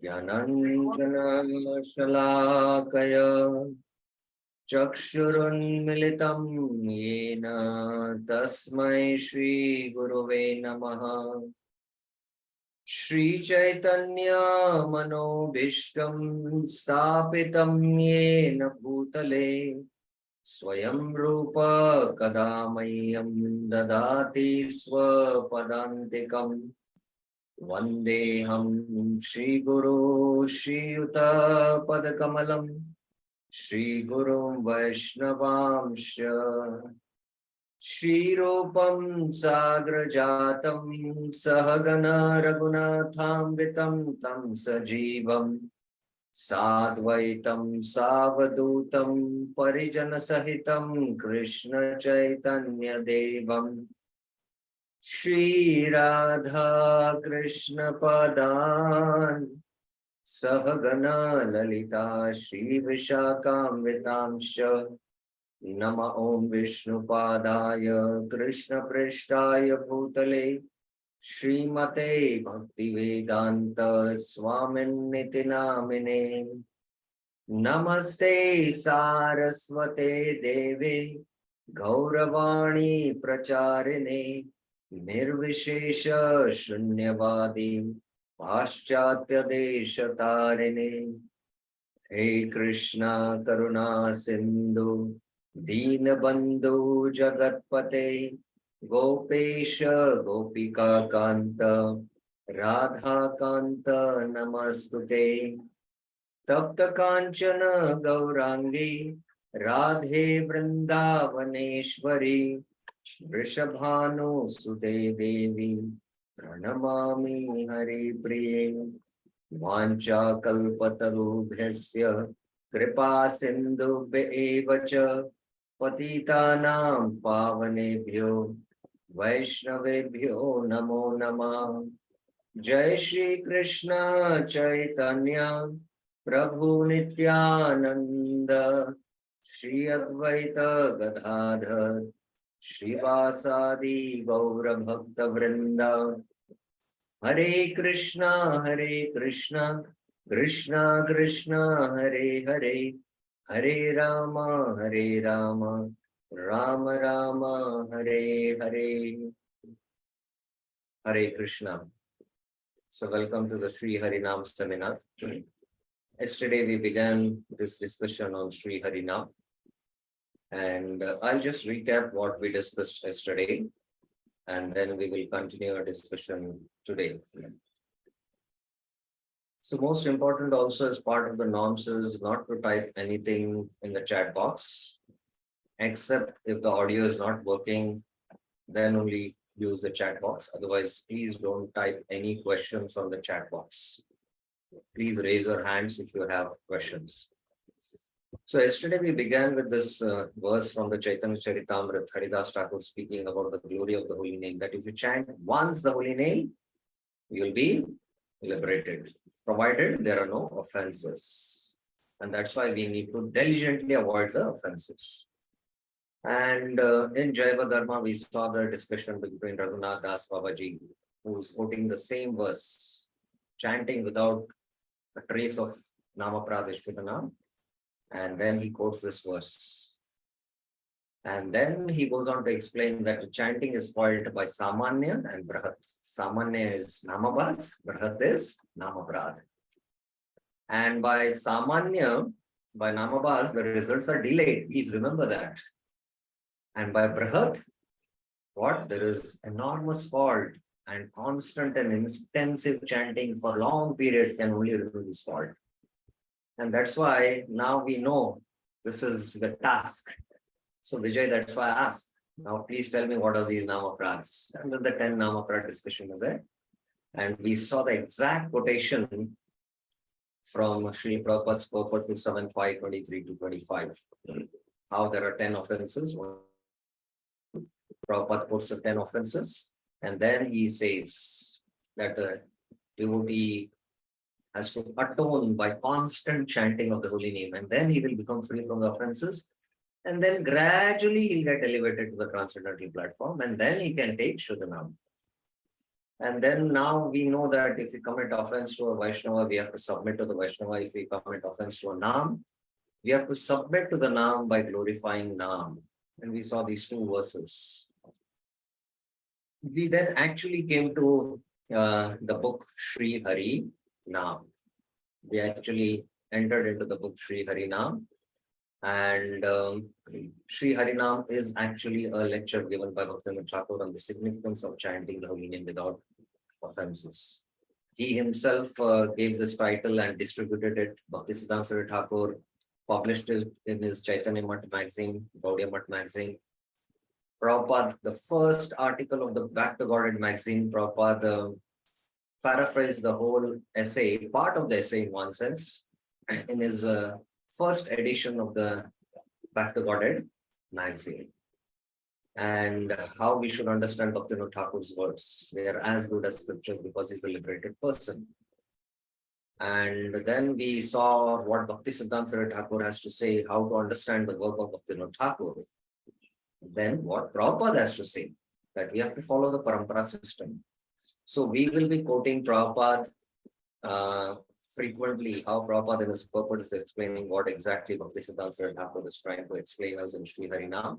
ज्ञानाञ्जनशलाकया चक्षुरुन्मिलितं येन तस्मै श्रीगुरवे नमः। श्रीचैतन्यमनोभीष्टं स्थापितं येन भूतले स्वयं रूप कदा मह्यं ददाति स्वपदान्तिकम्। वन्देऽहं श्रीगुरो श्रीयुतपदकमलं श्रीगुरुं वैष्णवांश श्रीरूपं साग्रजातं सहगण रघुनाथान्वितं तं सजीवं साद्वैतं सावधूतं परिजनसहितं कृष्ण चैतन्यदेवं श्री राधा कृष्ण पदान् सहगना ललिता श्री विशाखान्वितांश्च। नमः ओं विष्णुपादाय कृष्णपृष्ठाय भूतले श्रीमते भक्तिवेदांत स्वामिन्निति नामिने। नमस्ते सारस्वते देवे गौरवाणी प्रचारिणे निर्विशेष शून्यवादी पाश्चात्य देशतारिणे। हे कृष्णा करुणा सिंधु दीनबंधु जगतपते गोपेश गोपिका कांत राधा कांत नमस्तुते। तप्त कांचन गौरांगी राधे वृंदावनेश्वरी वृषभानुसुते देवी प्रणमामि हरिप्रिये। वाञ्छाकल्पतरुभ्यस्य कृपा सिन्धुभ्य एव च पतितानां पावनेभ्यो वैष्णवेभ्यो नमो नमः। जय श्री कृष्ण चैतन्य प्रभु नित्यानंद श्री अद्वैत गदाधर श्रीवासादि गौर भक्त वृंद। हरे Krishna Krishna Krishna Hare Hare Hare Ram Ram Ram Hare Hare. Hare Krishna. So welcome to the Sri Harinam seminar. Yesterday we began this discussion on Sri Harinam, and I'll just recap what we discussed yesterday, and then we will continue our discussion today. So most important also as part of the norms is not to type anything in the chat box, except if the audio is not working, then only use the chat box. Otherwise, please don't type any questions on the chat box. Please raise your hands if you have questions. So yesterday we began with this verse from the Chaitanya Charitamrita, Haridas Thakur speaking about the glory of the holy name, that if you chant once the holy name, you'll be liberated, provided there are no offenses. And that's why we need to diligently avoid the offenses. And in Jaiva Dharma, we saw the discussion between Raghunath Das Babaji, who's quoting the same verse, chanting without a trace of Namaprad Ishwaranam. And then he quotes this verse. And then he goes on to explain that chanting is spoiled by Samanya and Brahat. Samanya is Namabhas, Brahat is Namaprad. And by Samanya, by Namabhas, the results are delayed. Please remember that. And by Brahat, what? There is enormous fault, and constant and intensive chanting for long period can only remove this fault. And that's why now we know this is the task. So Vijay, that's why I asked. Now please tell me what are these Namaprads. And then the 10 Namaprad discussion is there. And we saw the exact quotation from Sri Prabhupada's purport to 7.5.23 to 25. How there are 10 offenses. Prabhupada puts the 10 offenses, and then he says that the devotee has to atone by constant chanting of the holy name, and then he will become free from the offenses, and then gradually he'll get elevated to the transcendental platform, and then he can take Shuddhanam. And then now we know that if we commit offense to a Vaishnava, we have to submit to the Vaishnava. If we commit offense to a Nam, we have to submit to the Nam by glorifying Nam. And we saw these two verses. We then actually came to the book Sri Hari Nam. We actually entered into the book Sri Hari Nam. And Sri Harinam is actually a lecture given by Bhaktivinoda Thakur on the significance of chanting the holy name without offenses. He himself gave this title and distributed it. Bhaktisiddhanta Thakur published it in his Chaitanya Math magazine, Gaudiya Math magazine. Prabhupada, the first article of the Back to Godhead magazine, Prabhupada paraphrased the whole essay, part of the essay in one sense, in his first edition of the Back to Godhead magazine. And how we should understand Bhaktivinoda Thakur's words. They are as good as scriptures because he's a liberated person. And then we saw what Bhaktisiddhanta Thakur has to say, how to understand the work of Bhaktivinoda Thakur. Then what Prabhupada has to say, that we have to follow the parampara system. So we will be quoting Prabhupada frequently, how Prabhupada in his purpose is explaining what exactly Bhaktisiddhanta Thakur is trying to explain us in Sri Harinam.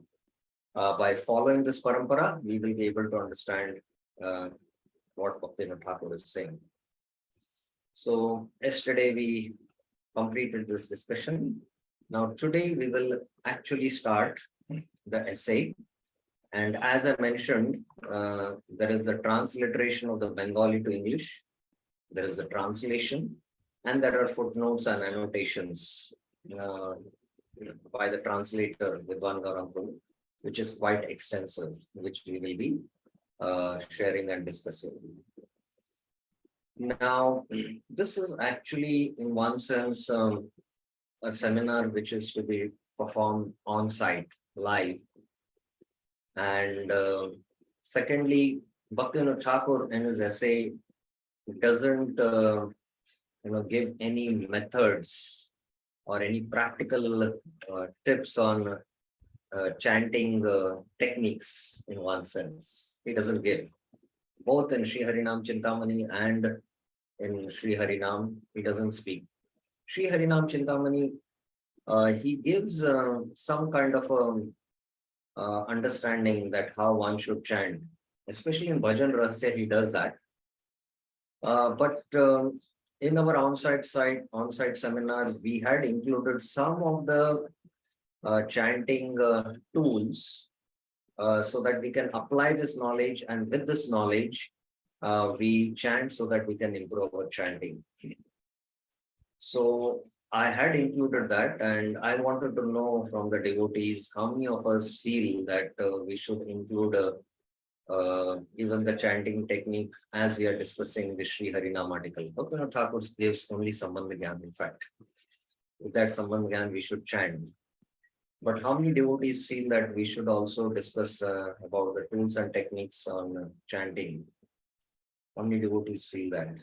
By following this parampara, we will be able to understand what Bhaktivinoda Thakur is saying. So yesterday we completed this discussion. Now today we will actually start the essay. And as I mentioned, there is the transliteration of the Bengali to English. There is the translation, and there are footnotes and annotations by the translator Vidwan Gaurampur, which is quite extensive, which we will be sharing and discussing. Now, this is actually, in one sense, a seminar which is to be performed on site, live. And secondly, Bhaktivinoda Thakur in his essay doesn't give any methods or any practical tips on chanting techniques in one sense. He doesn't give. Both in Sri Harinam Chintamani and in Sri Harinam, he doesn't speak. Sri Harinam Chintamani, he gives some kind of understanding that how one should chant. Especially in Bhajan Rahasya, he does that. But in our on-site seminar, we had included some of the chanting tools so that we can apply this knowledge, and with this knowledge, we chant so that we can improve our chanting. So I had included that, and I wanted to know from the devotees how many of us feel that we should include even the chanting technique as we are discussing the Sri Harinam article. Bhaktivinoda Thakur gives only Sambandha Gyan, in fact. With that Sambandha Gyan, we should chant. But how many devotees feel that we should also discuss about the tools and techniques on chanting? How many devotees feel that?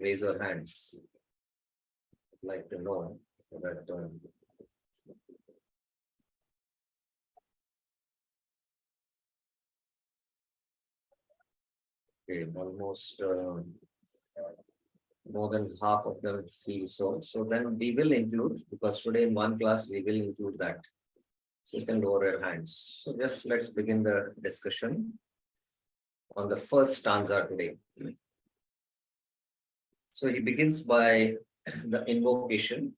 Raise your hands. I'd like to know so that okay, almost more than half of them feel so. So then we will include, because today in one class we will include that. So you can lower your hands. So just let's begin the discussion on the first stanza today. So he begins by the invocation,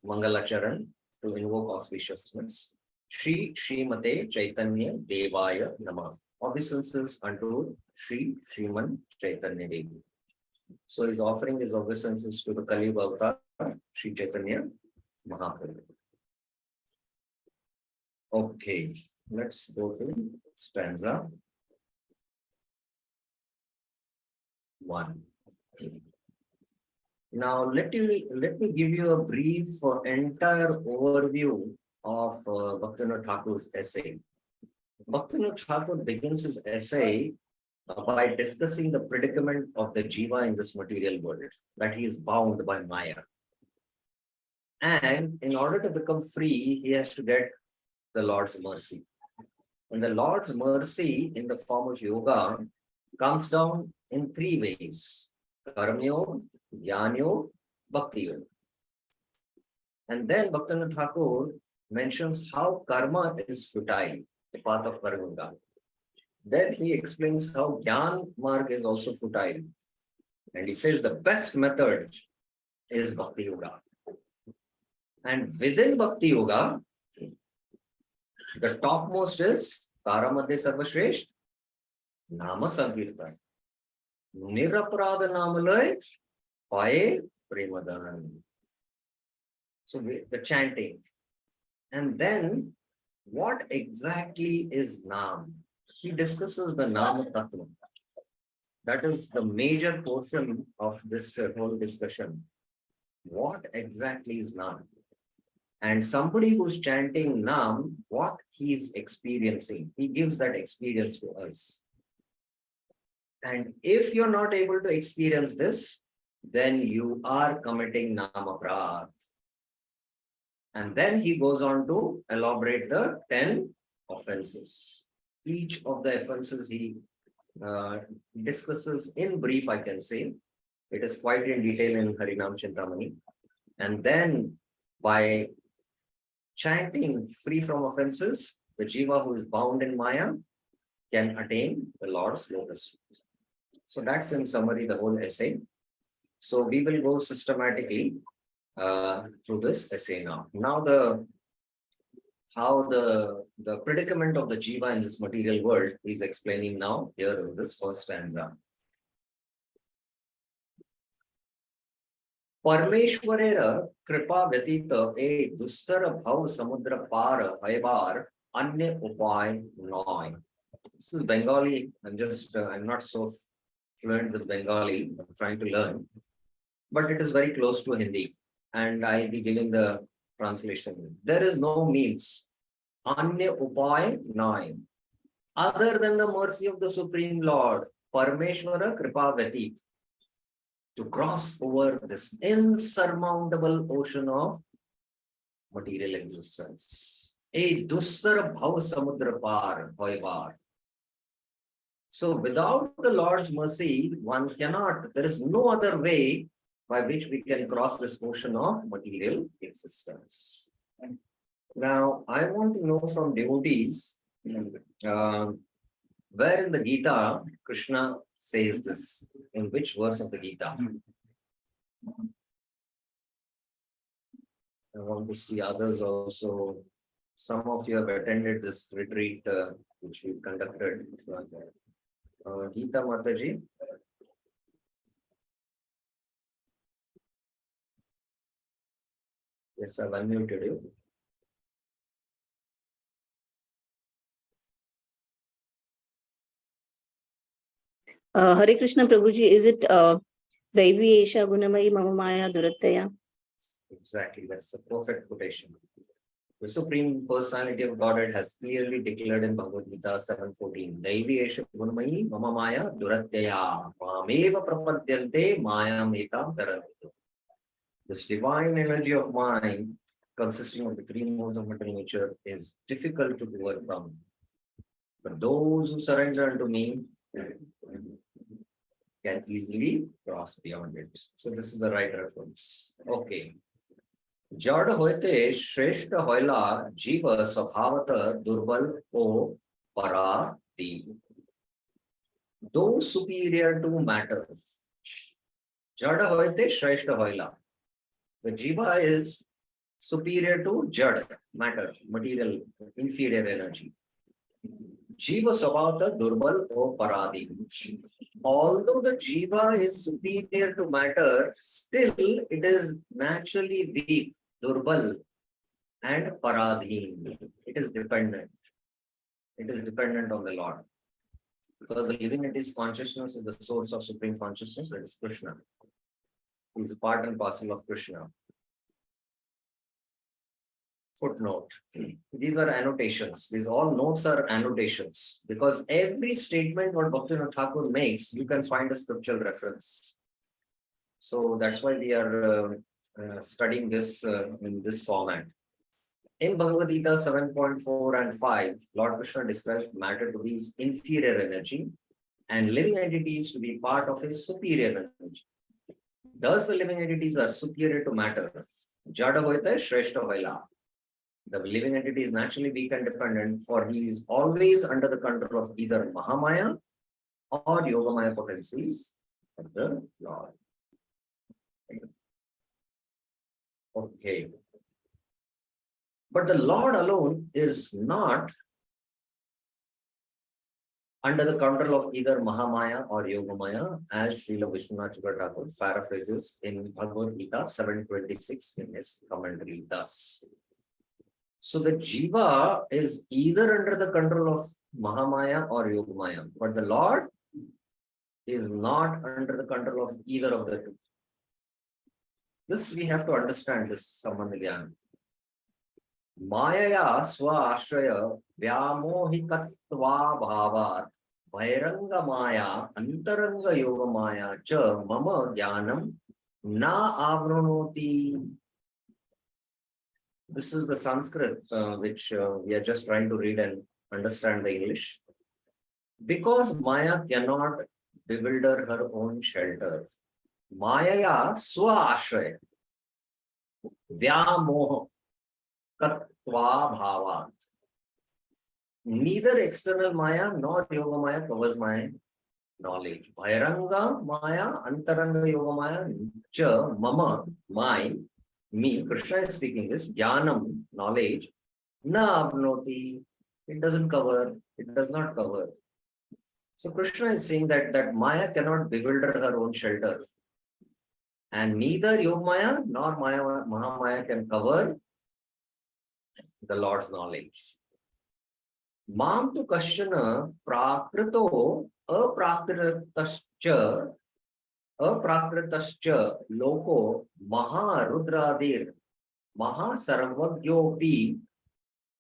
Mangalacharan, to invoke auspiciousness. Shri Srimate Chaitanya Devaya Namah. Obeisances unto Shri Sriman Chaitanya Devi. So he's offering his obeisances to the Kali Avatar, Shri Chaitanya Mahaprabhu. Okay, let's go to stanza 1. Now let me give you a brief entire overview of Bhaktivinoda Thakur's essay. Bhaktivinoda Thakur begins his essay by discussing the predicament of the jiva in this material world, that he is bound by Maya. And in order to become free, he has to get the Lord's mercy. And the Lord's mercy in the form of yoga comes down in three ways: Karma Yoga, Jnana Yoga, Bhakti Yoga. And then Bhaktivinoda Thakur mentions how karma is futile, the path of karma. Then he explains how Jnana Marg is also futile. And he says the best method is Bhakti Yoga. And within Bhakti Yoga, the topmost is Karamadhe Sarvashresht, Nama Sankirtan. Niraprada Namalay, Paye Premadan. So the chanting. And then what exactly is Nam? He discusses the Nama Tattva. That is the major portion of this whole discussion. What exactly is Nam? And somebody who's chanting Nam, what he's experiencing, he gives that experience to us. And if you're not able to experience this, then you are committing Namaprad. And then he goes on to elaborate the 10 offenses. Each of the offenses he discusses in brief, I can say. It is quite in detail in Harinam Chintamani. And then by chanting free from offenses, the jiva who is bound in Maya can attain the Lord's lotus. So that's in summary the whole essay. So we will go systematically through this essay now. Now how the predicament of the jiva in this material world is explaining now here in this first stanza. Parmeshwarera kripa vyatita e dustar bhav samudra par haibar anya upay noy. This is Bengali. I'm not so fluent with Bengali. I'm trying to learn, but it is very close to Hindi. And I'll be giving the translation. There is no means. Anya upay noy. Other than the mercy of the Supreme Lord, Parmeshwara kripa vyatit, to cross over this insurmountable ocean of material existence. A dustar bhav samudra par hoibar. So without the Lord's mercy, one cannot, there is no other way by which we can cross this ocean of material existence. Now, I want to know from devotees, where in the Gita Krishna says this? In which verse of the Gita? I want to see others also. Some of you have attended this retreat which we conducted. Gita Mataji. Yes, I've unmuted you. Hare Krishna Prabhuji, is it Daivi Esha Gunamayi Mama Maya Durataya? Exactly, that's the perfect quotation. The Supreme Personality of Godhead has clearly declared in Bhagavad Gita 7:14, Daivi Esha Gunamayi Mama Maya Durataya Mameva Prapadyante Mayam Etam Taranvido. This divine energy of mind, consisting of the three modes of material nature, is difficult to overcome. But those who surrender unto me can easily cross beyond it. So this is the right reference. Okay. Jad hoite shreshta hoila jiva sabhavata durbal o parati. Though superior to matter. Jad hoite shreshta hoila. The jiva is superior to jad, matter, material, inferior energy. Jiva sabhavata durbal o parati. Although the jiva is superior to matter, still it is naturally weak, durbal, and paradhin. It is dependent. It is dependent on the Lord. Because the living entity's consciousness is the source of supreme consciousness, that is Krishna. He is part and parcel of Krishna. Footnote. These are annotations. These all notes are annotations because every statement what Bhaktivinoda Thakur makes, you can find a scriptural reference. So that's why we are studying this in this format. In Bhagavad Gita 7.4 and 5, Lord Krishna describes matter to be his inferior energy, and living entities to be part of his superior energy. Thus, the living entities are superior to matter. Jada hoita hai, shreshta hoila. The living entity is naturally weak and dependent, for he is always under the control of either Mahamaya or Yogamaya potencies of the Lord. Okay. But the Lord alone is not under the control of either Mahamaya or Yogamaya, as Srila Vishwanath Thakur paraphrases in Bhagavad Gita 7:26 in his commentary thus. So the Jiva is either under the control of Mahamaya or Yogamaya, but the Lord is not under the control of either of the two. This we have to understand, this Sambandha Gyan. Mayaya swa ashraya vyamohikatva bhavat vairanga maya antaranga yoga maya cha mama jnanam na avranoti. This is the Sanskrit which we are just trying to read and understand the English. Because Maya cannot bewilder her own shelter. Mayaya swa ashraya vyamoha katva bhavat. Neither external Maya nor Yoga Maya covers my knowledge. Bhairanga Maya, Antaranga Yoga Maya, cha, mama, my, me, Krishna is speaking this, jnanam, knowledge, na avnoti, it doesn't cover, it does not cover. So Krishna is saying that Maya cannot bewilder her own shelter. And neither Yoga Maya nor Maya, Mahamaya can cover the Lord's knowledge. Mam tu kashana prakrito aprakrtascha loko maharudradir mahasarvagyopi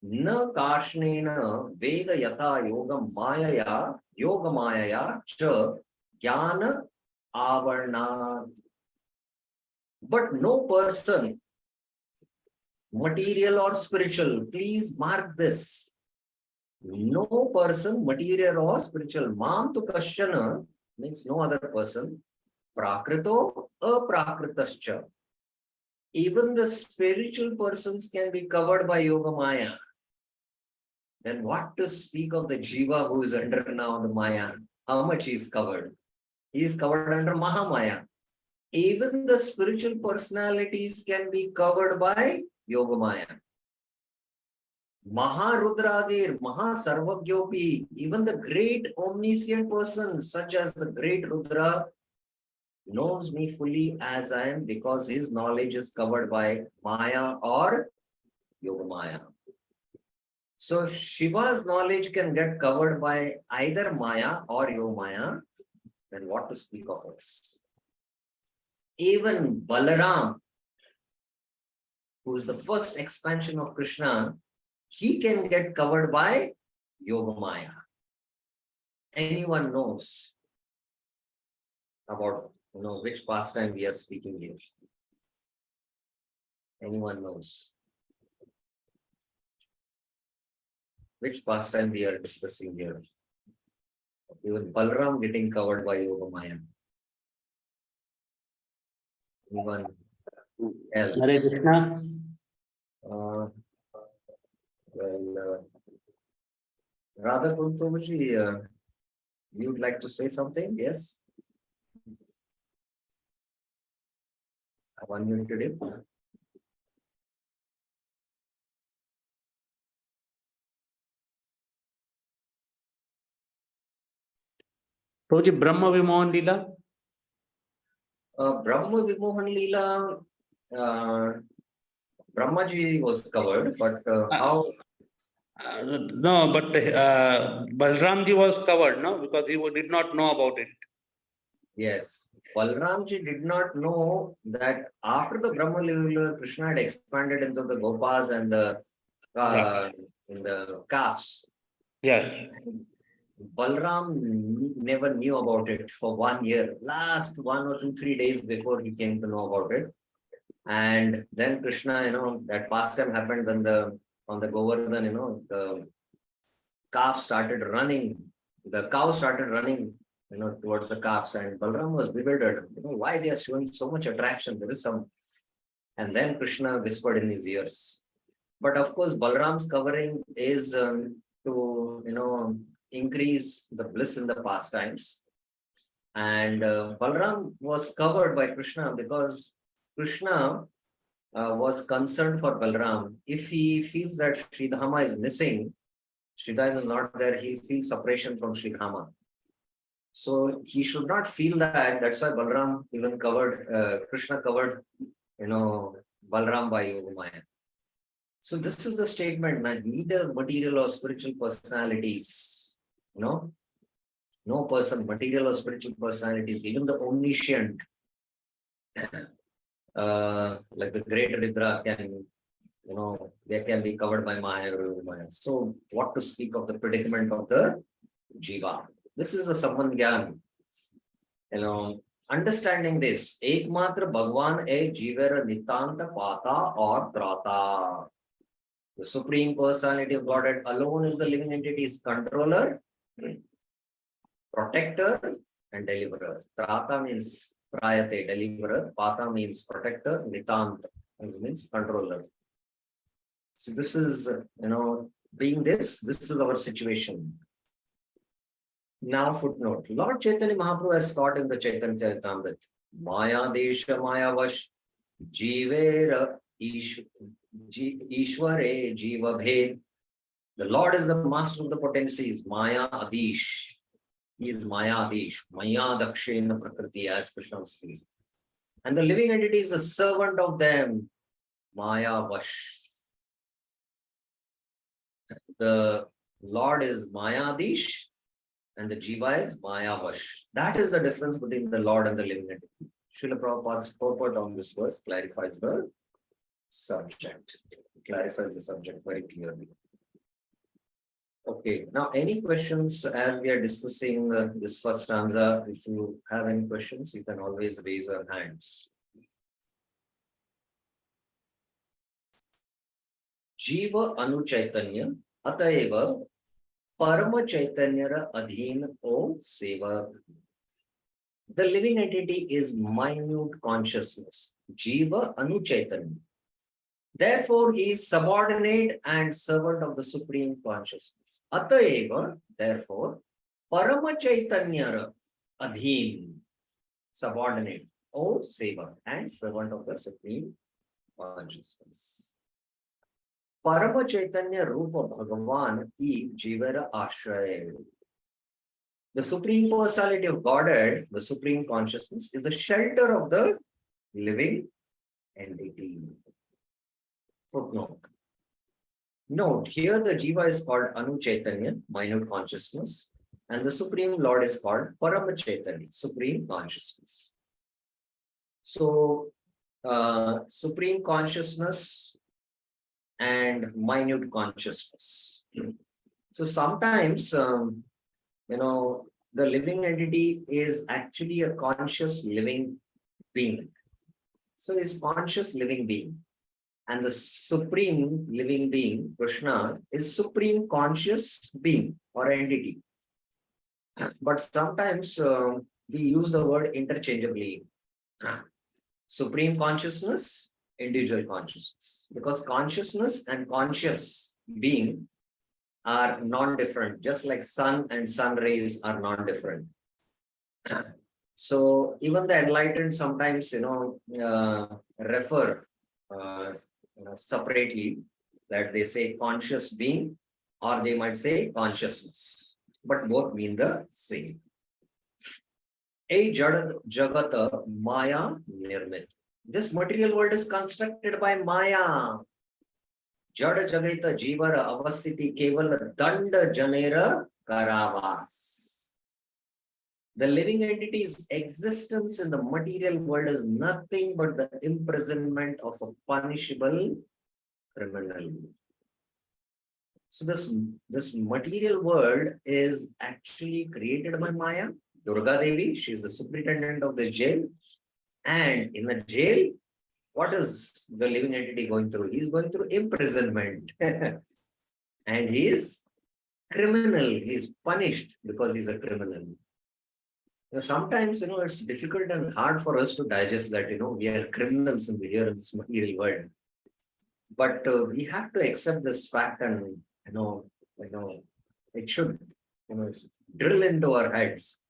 na kashnena veda yata yoga mayaya cha jnana avarnat. But no person, material or spiritual, please mark this. No person, material or spiritual, mam tu kashana means no other person, prakrito aprakritascha. Even the spiritual persons can be covered by Yoga Maya. Then what to speak of the Jiva who is under now the Maya? How much he is covered? He is covered under Mahamaya. Even the spiritual personalities can be covered by Yoga Maya. Maharudradir, Mahasarvagyopi, even the great omniscient person, such as the great Rudra, knows me fully as I am because his knowledge is covered by Maya or Yoga Maya. So if Shiva's knowledge can get covered by either Maya or Yoga Maya, then what to speak of us? Even Balaram, who is the first expansion of Krishna, he can get covered by Yoga Maya. Anyone knows about which pastime we are speaking here? Anyone knows which pastime we are discussing here? Even Balaram getting covered by Yoga Maya. Anyone else? Hare Krishna. Radha Prabhuji, you would like to say something? Yes? I've unmuted him. Prabhuji, Brahma Vimohan Leela. Brahma Vimohan Leela, Brahmaji was covered, but how? No, but Balramji was covered, no? Because he did not know about it. Yes. Balramji did not know that after the Brahma Leela, Krishna had expanded into the Gopas and the in the calves. Yeah. Balram never knew about it for 1 year. Last 1 or 2, 3 days before he came to know about it. And then Krishna, that pastime happened when on the Govardhan, the calf started running. The cow started running towards the calves, and Balram was bewildered. Why they are showing so much attraction? There is some. And then Krishna whispered in his ears. But of course, Balram's covering is to increase the bliss in the pastimes. And Balram was covered by Krishna because Krishna was concerned for Balram. If he feels that Sridhama is missing, Sridhama is not there, he feels separation from Sridhama. So he should not feel that. That's why Balram even covered, Krishna covered, Balram by Yogamaya. So this is the statement that neither material or spiritual personalities, no person, material or spiritual personalities, even the omniscient, like the great Ridra can, they can be covered by Maya or Yogamaya. So what to speak of the predicament of the Jiva? This is a Sambandh Gyan. Understanding this, Ekmatra Bhagwan e Jivera Nitanta Pata or Trata. The Supreme Personality of Godhead alone is the living entity's controller, protector, and deliverer. Trata means Prayate, deliverer. Pata means protector. Nitant means controller. So this is, being this is our situation. Now footnote. Lord Chaitanya Mahaprabhu has taught in the Chaitanya Charitamrita, Maya Desha Maya Vash Jivera Ishware Jiva Bhed. The Lord is the master of the potencies, Maya Adish. He is Maya Adish, Maya Dakshena Prakriti, as Krishna says. And the living entity is a servant of them, Maya Vash. The Lord is Maya Adish and the Jiva is Maya Vash. That is the difference between the Lord and the living entity. Srila Prabhupada's purport on this verse clarifies the subject. Clarifies the subject very clearly. Okay, now any questions as we are discussing this first stanza? If you have any questions, you can always raise your hands. Jiva Anu Chaitanya Atayeva Parama Chaitanyara Adhin O Seva. The living entity is minute consciousness. Jiva Anu Chaitanya. Therefore, he is subordinate and servant of the Supreme Consciousness. Atayeva, therefore, Parama Chaitanyara Adhin, subordinate, O Seva, and servant of the Supreme Consciousness. Parama Chaitanya Rupa Bhagavan E Jivara Ashraya. The Supreme Personality of Godhead, the Supreme Consciousness, is the shelter of the living entity. Footnote. Note, here the Jiva is called Anu Chaitanya, minute consciousness, and the Supreme Lord is called Parama Chaitanya, Supreme Consciousness. So, Supreme Consciousness and minute consciousness. So sometimes, the living entity is actually a conscious living being. So it's conscious living being. And the supreme living being, Krishna, is supreme conscious being or entity. But sometimes we use the word interchangeably. Supreme consciousness, individual consciousness. Because consciousness and conscious being are non-different, just like sun and sun rays are non-different. So even the enlightened sometimes, refer separately, that they say conscious being or they might say consciousness, but both mean the same. A Jagata Maya Nirmit. This material world is constructed by Maya. Jada Jagaita Jivara Avasthiti Kevala Danda Janera Karavas. The living entity's existence in the material world is nothing but the imprisonment of a punishable criminal. So this material world is actually created by Maya. Durga Devi, she is the superintendent of the jail. And in the jail, what is the living entity going through? He is going through imprisonment. And he is criminal. He is punished because he is a criminal. Sometimes, it's difficult and hard for us to digest that, we are criminals here in this material world. But we have to accept this fact and, it should, drill into our heads.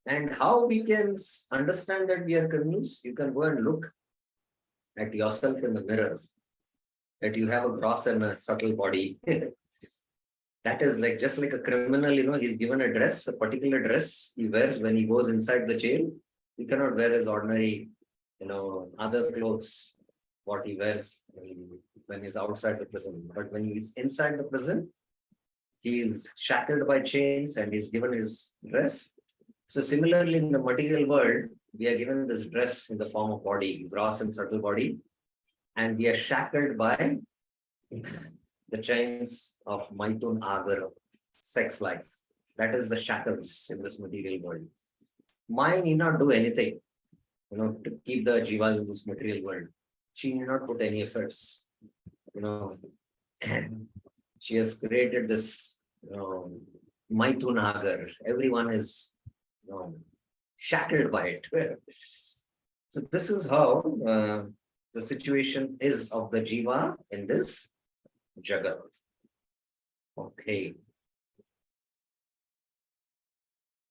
And how we can understand that we are criminals? You can go and look at yourself in the mirror, that you have a gross and a subtle body. That is like just like a criminal, he's given a dress, a particular dress he wears when he goes inside the jail. He cannot wear his ordinary, other clothes, what he wears when he's outside the prison. But when he's inside the prison, he's shackled by chains and he's given his dress. So similarly, in the material world, we are given this dress in the form of body, gross and subtle body, and we are shackled by the chains of Maitun Agar, sex life. That is the shackles in this material world. Mind need not do anything, to keep the jivas in this material world. She need not put any efforts, She has created this, Maitun Agar. Everyone is, shackled by it. So this is how the situation is of the jiva in this Jagat. Okay.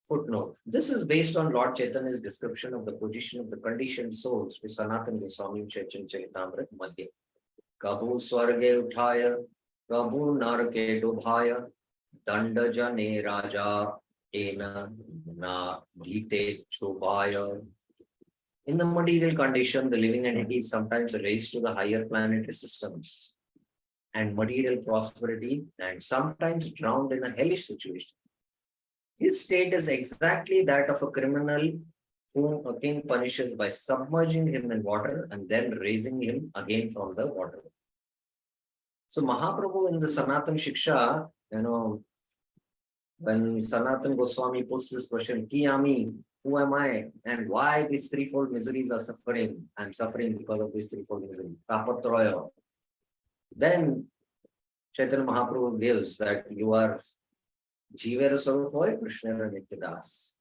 Footnote. This is based on Lord Chaitanya's description of the position of the conditioned souls to Sanatana Goswami Chaitanya Charitamrita Madhya. Kabu Swarge Uthaya, Kabu Narke Dubhaya, Danda Jane Raja, Ena Na Dhite Chubhaya. In the material condition, the living entity is sometimes raised to the higher planetary systems and material prosperity, and sometimes drowned in a hellish situation. His state is exactly that of a criminal whom a king punishes by submerging him in water and then raising him again from the water. So Mahaprabhu in the Sanatan Shiksha, when Sanatan Goswami puts this question, Ki Ami, who am I, and why these threefold miseries are suffering? I'm suffering because of these threefold miseries. Tapatroya. Then Chaitanya Mahaprabhu gives that you are Jivera Sarupoy Krishna Nityadas.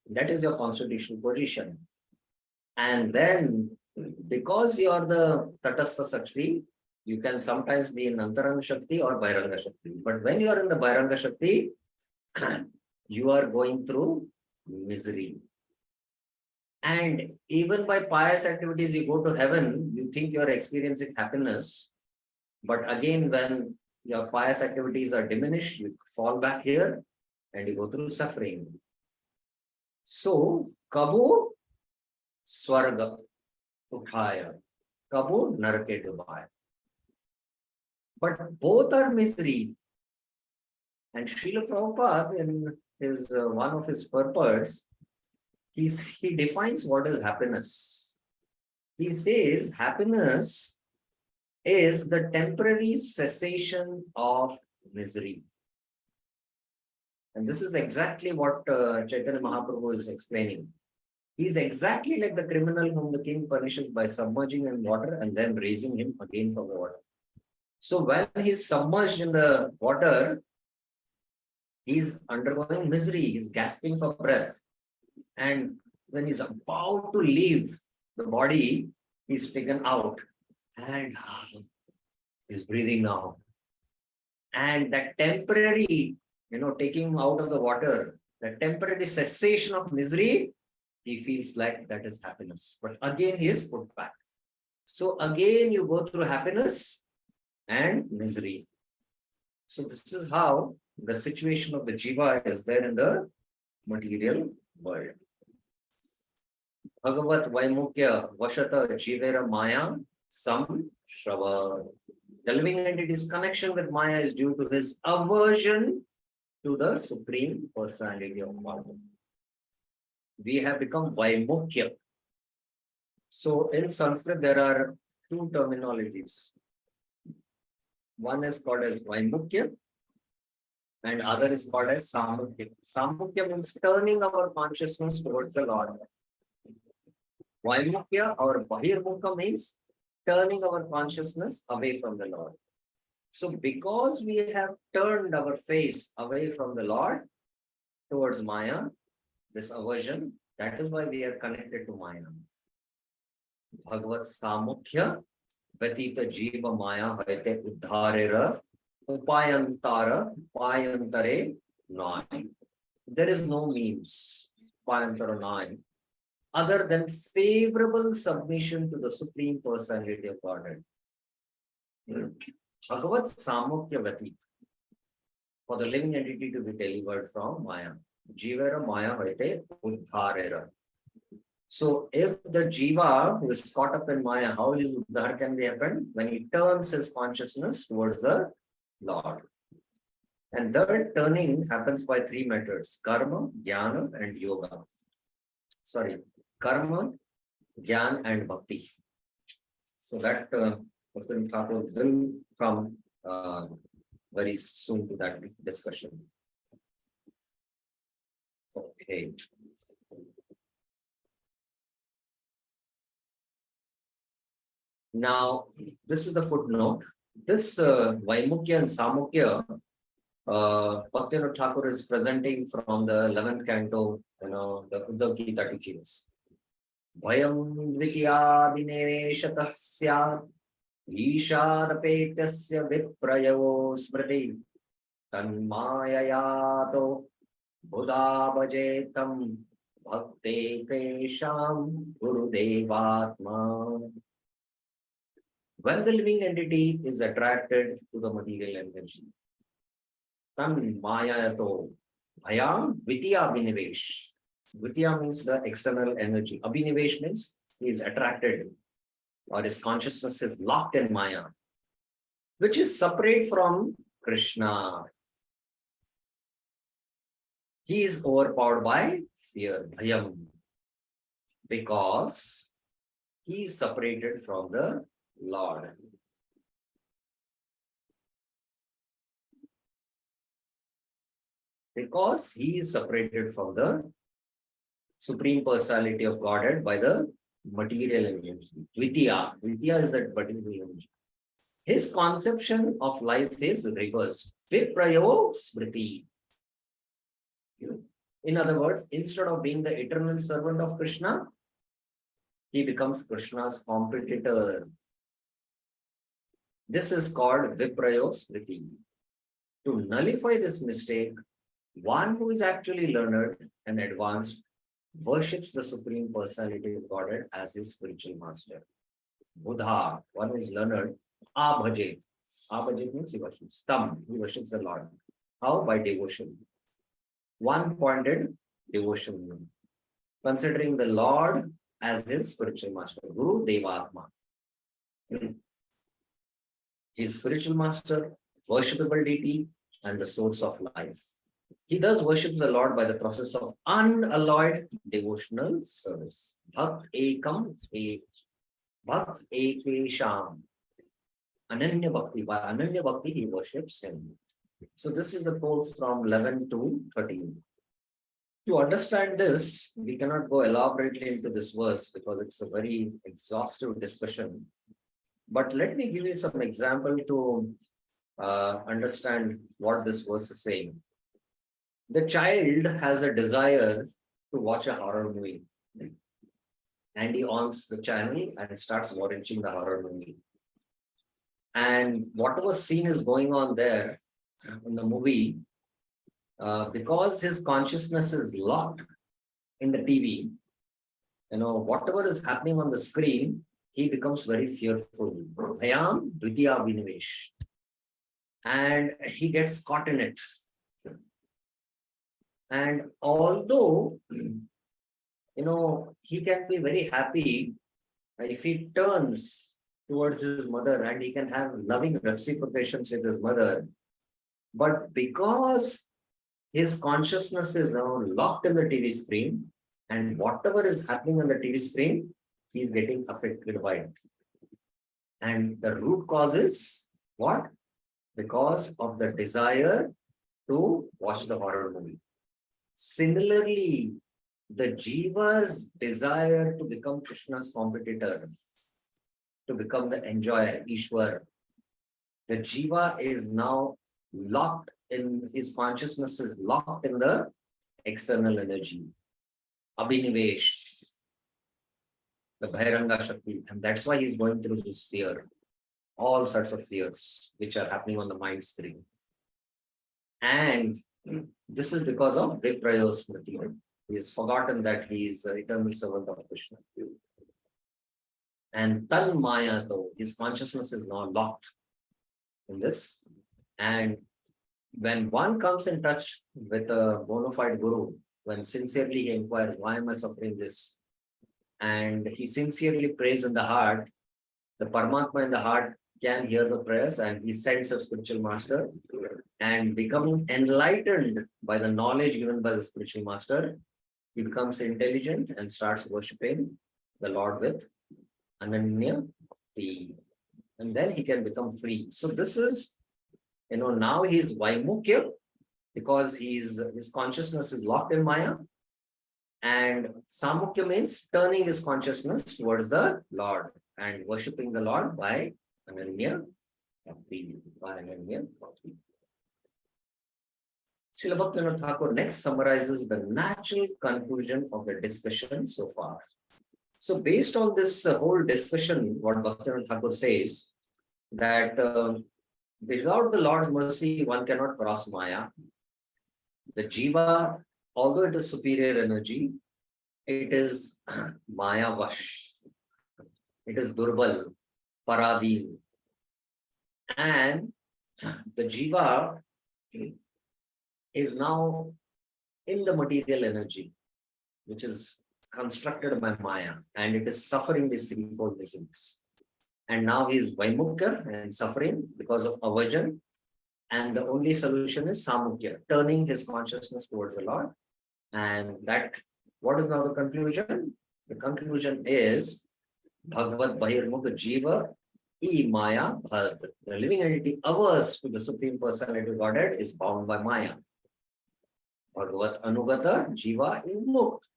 That is your constitutional position. And then because you are the Tatastha Shakti, you can sometimes be in Antaranga Shakti or Bairanga Shakti. But when you are in the Bairanga Shakti, you are going through misery. And even by pious activities, you go to heaven, you think you are experiencing happiness. But again, when your pious activities are diminished, you fall back here and you go through suffering. So, Kabu Swarga Uthaya, Kabu Narake Dubhaya. But both are misery. And Srila Prabhupada, in his one of his purports, he defines what is happiness. He says happiness is the temporary cessation of misery. And this is exactly what Chaitanya Mahaprabhu is explaining. He is exactly like the criminal whom the king punishes by submerging in water and then raising him again from the water. So when he is submerged in the water, he is undergoing misery, he is gasping for breath. And when he is about to leave the body, he is taken out and is breathing now. And that temporary, taking him out of the water, the temporary cessation of misery, he feels like that is happiness. But again, he is put back. So again, you go through happiness and misery. So this is how the situation of the jiva is there in the material world. Bhagavat Vaimukya Vashata Jivera Maya Sam Shrava. The living entity's connection with Maya is due to his aversion to the Supreme Personality of God. We have become Vaimukya. So in Sanskrit, there are two terminologies. One is called as Vaimukya and other is called as Samukya. Samukya means turning our consciousness towards the Lord. Vaimukya or Bahirmukha means turning our consciousness away from the Lord. So because we have turned our face away from the Lord towards Maya, this aversion. That is why we are connected to Maya. Bhagavad Samukhya Vatita Jiva Maya Haite Uddharera Upayantara Upayantare Nai. There is no means, Upayantara Nai, other than favorable submission to the Supreme Personality of Godhead. Bhagavad Samukhya Vatit, for the living entity to be delivered from Maya. Jivera Maya Haite Uddharera. So if the Jiva who is caught up in Maya, how his Uddhar can be happened? When he turns his consciousness towards the Lord. And that turning happens by three methods: karma, jnana, and yoga. Sorry, karma, jnana, and bhakti. So that Bhakti Thakur will come very soon to that discussion. Okay. Now, this is the footnote. This Vaimukya and Samukya, Bhaktivinoda Thakur is presenting from the 11th canto, the Uddhav Gita teachings. Bhayam dvitiya vineveshatah syat ishadapetyasya viprayo smriti tanmayayato buddha bhajetam bhakte kesham gurudevatma. When the living entity is attracted to the material energy, tan mayayato bhayam dvitiya vinivesh. Dvitiya means the external energy. Abhinivesh means he is attracted, or his consciousness is locked in Maya, which is separate from Krishna. He is overpowered by fear, bhayam, because he is separated from the Lord. Because he is separated from the Supreme Personality of Godhead by the material energy. Dvitiya. Dvitiya is that material energy. His conception of life is reversed. Viprayo smriti. In other words, instead of being the eternal servant of Krishna, he becomes Krishna's competitor. This is called Viprayo smriti. To nullify this mistake, one who is actually learned and advanced worships the Supreme Personality of Godhead as his spiritual master. Buddha, one who is learned, abhajet. Abhajet means he worships. Tam, he worships the Lord. How? By devotion. One-pointed devotion. Considering the Lord as his spiritual master. Guru Devatma. His spiritual master, worshipable deity, and the source of life. He thus worships the Lord by the process of unalloyed devotional service. Bhakt ekam ek. Bhakt ekesham. Ananya Bhakti. By Ananya Bhakti, he worships him. So this is the quote from 11 to 13. To understand this, we cannot go elaborately into this verse because it's a very exhaustive discussion. But let me give you some example to understand what this verse is saying. The child has a desire to watch a horror movie. And he ons the channel and starts watching the horror movie. And whatever scene is going on there in the movie, because his consciousness is locked in the TV, whatever is happening on the screen, he becomes very fearful. Bhayam dvitiya vinivesh. And he gets caught in it. And although, he can be very happy if he turns towards his mother and he can have loving reciprocations with his mother. But because his consciousness is now locked in the TV screen, and whatever is happening on the TV screen, he is getting affected by it. And the root cause is what? Because of the desire to watch the horror movie. Similarly, the Jiva's desire to become Krishna's competitor, to become the enjoyer, Ishwar, the Jiva is now locked in, his consciousness is locked in the external energy. Abhinivesh, the Bhairanga Shakti. And that's why he's going through this fear, all sorts of fears which are happening on the mind screen. And this is because of Viprayo Smriti. He has forgotten that he is an eternal servant of Krishna. And Tan Maya, though, his consciousness is now locked in this. And when one comes in touch with a bona fide guru, when sincerely he inquires, why am I suffering this? And he sincerely prays in the heart, the Paramatma in the heart can hear the prayers, and he sends a spiritual master, and becoming enlightened by the knowledge given by the spiritual master, he becomes intelligent and starts worshipping the Lord with Ananya Bhakti. And then he can become free. So this is, now he's Vaimukya because his consciousness is locked in Maya. And Samukya means turning his consciousness towards the Lord and worshipping the Lord by Ananya Bhakti. Srila Bhaktivinoda Thakur next summarizes the natural conclusion of the discussion so far. So based on this whole discussion, what Bhaktivinoda Thakur says, that without the Lord's mercy, one cannot cross Maya. The Jiva, although it is superior energy, it is Maya Vash. It is Durbal, Paradin. And the Jiva is now in the material energy, which is constructed by Maya, and it is suffering these threefold miseries. And now he is Vaimukya and suffering because of aversion. And the only solution is Samukya, turning his consciousness towards the Lord. And that, what is now the conclusion? The conclusion is Bhagavad Bahirmukha Jiva I Maya Bhad. The living entity averse to the Supreme Personality of Godhead is bound by Maya. Bhagavat Anugata Jiva I Mukt.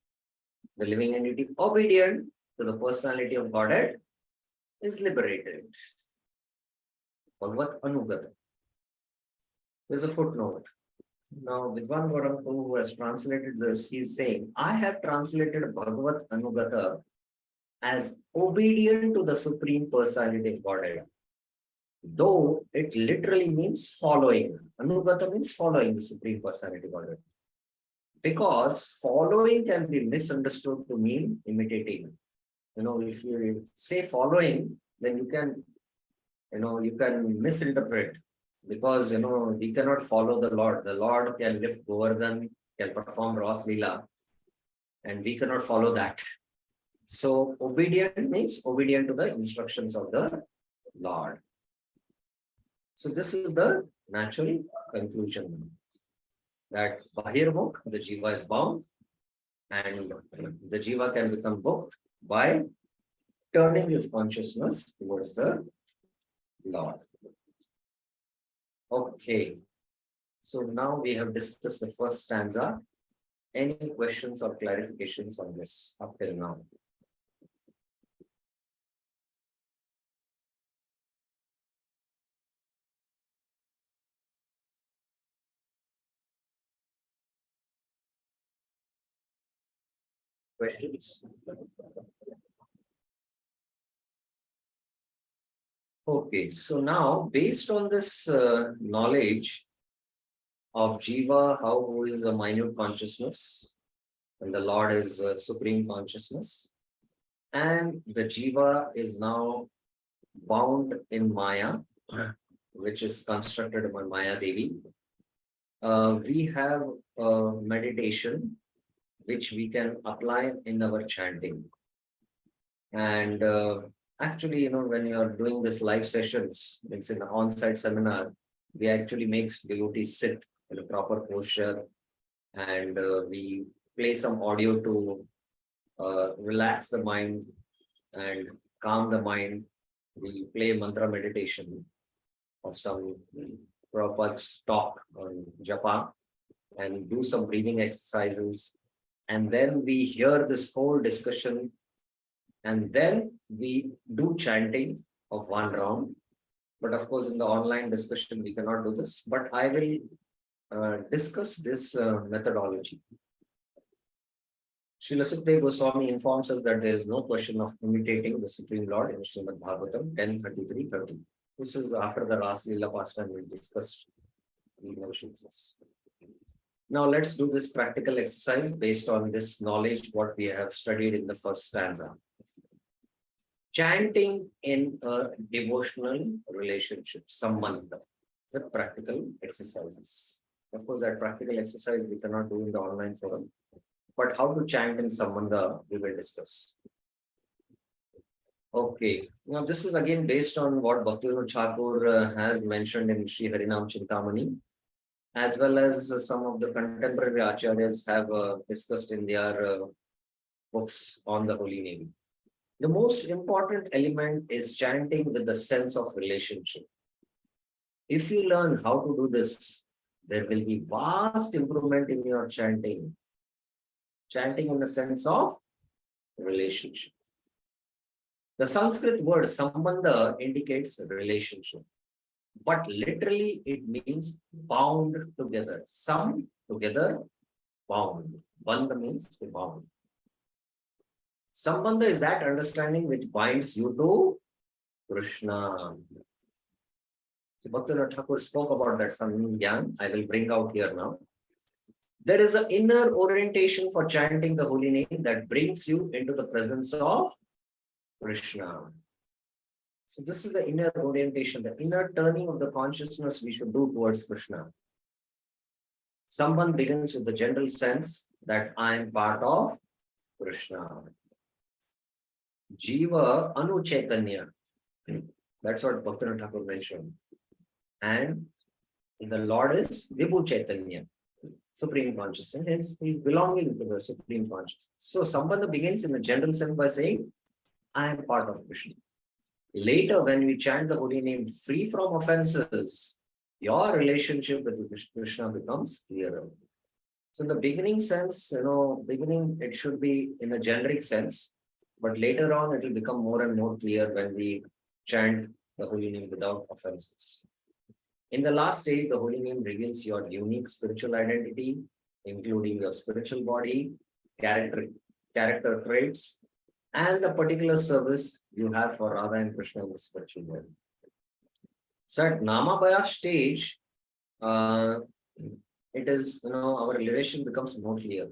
The living entity obedient to the personality of Godhead is liberated. Bhagavat Anugata. There's a footnote. Now, Vidwan Gauranga Prabhu, who has translated this, he's saying, I have translated Bhagavat Anugata as obedient to the Supreme Personality of Godhead, though it literally means following. Anugata means following the Supreme Personality of Godhead. Because following can be misunderstood to mean imitating. If you say following, then you can misinterpret. Because, we cannot follow the Lord. The Lord can lift Govardhan, can perform Ras Leela, and we cannot follow that. So, obedient means obedient to the instructions of the Lord. So, this is the natural conclusion, that Bahirmukh, the Jiva is bound, and the Jiva can become booked by turning his consciousness towards the Lord. Okay, so now we have discussed the first stanza. Any questions or clarifications on this up till now? Questions? Okay, so now based on this knowledge of Jiva, who is a minute consciousness, and the Lord is supreme consciousness, and the Jiva is now bound in Maya, which is constructed by Maya Devi. We have a meditation which we can apply in our chanting. And actually, when you are doing this live sessions, it's an on-site seminar, we actually make devotees sit in a proper posture, and we play some audio to relax the mind and calm the mind. We play mantra meditation of some proper talk on Japa and do some breathing exercises. And then we hear this whole discussion, and then we do chanting of one round. But of course, in the online discussion, we cannot do this. But I will discuss this methodology. Srila Sukadeva Goswami informs us that there is no question of imitating the Supreme Lord in Srimad Bhagavatam 10:33-30. This is after the Ras Leela pastime we discussed. Now let's do this practical exercise based on this knowledge what we have studied in the first stanza. Chanting in a devotional relationship, sambandha, with practical exercises. Of course, that practical exercise we cannot do in the online forum, but how to chant in sambandha we will discuss. Okay, now this is again based on what Bhaktivinoda Thakur has mentioned in Sri Harinam Chintamani, as well as some of the contemporary acharyas have discussed in their books on the holy name. The most important element is chanting with the sense of relationship. If you learn how to do this, there will be vast improvement in your chanting. Chanting in the sense of relationship. The Sanskrit word sambandha indicates relationship, but literally it means bound together. Some together, bound. Bandha means to bound. Sambandha is that understanding which binds you to Krishna. So Bhaktivinoda Thakur spoke about that Samgyan. I will bring out here now. There is an inner orientation for chanting the holy name that brings you into the presence of Krishna. So this is the inner orientation, the inner turning of the consciousness we should do towards Krishna. Someone begins with the general sense that I am part of Krishna. Jiva Anu Chaitanya. That's what Bhaktivinoda Thakur mentioned. And the Lord is Vibhu Chaitanya, Supreme Consciousness. Hence, he is belonging to the Supreme Consciousness. So, Sambandha begins in a general sense by saying, I am part of Krishna. Later, when we chant the holy name free from offenses, your relationship with Krishna becomes clearer. So, in the beginning sense, beginning, it should be in a generic sense. But later on, it will become more and more clear when we chant the holy name without offenses. In the last stage, the holy name reveals your unique spiritual identity, including your spiritual body, character traits, and the particular service you have for Radha and Krishna in the spiritual world. So at Namabhaya stage, it is, our relation becomes more clear.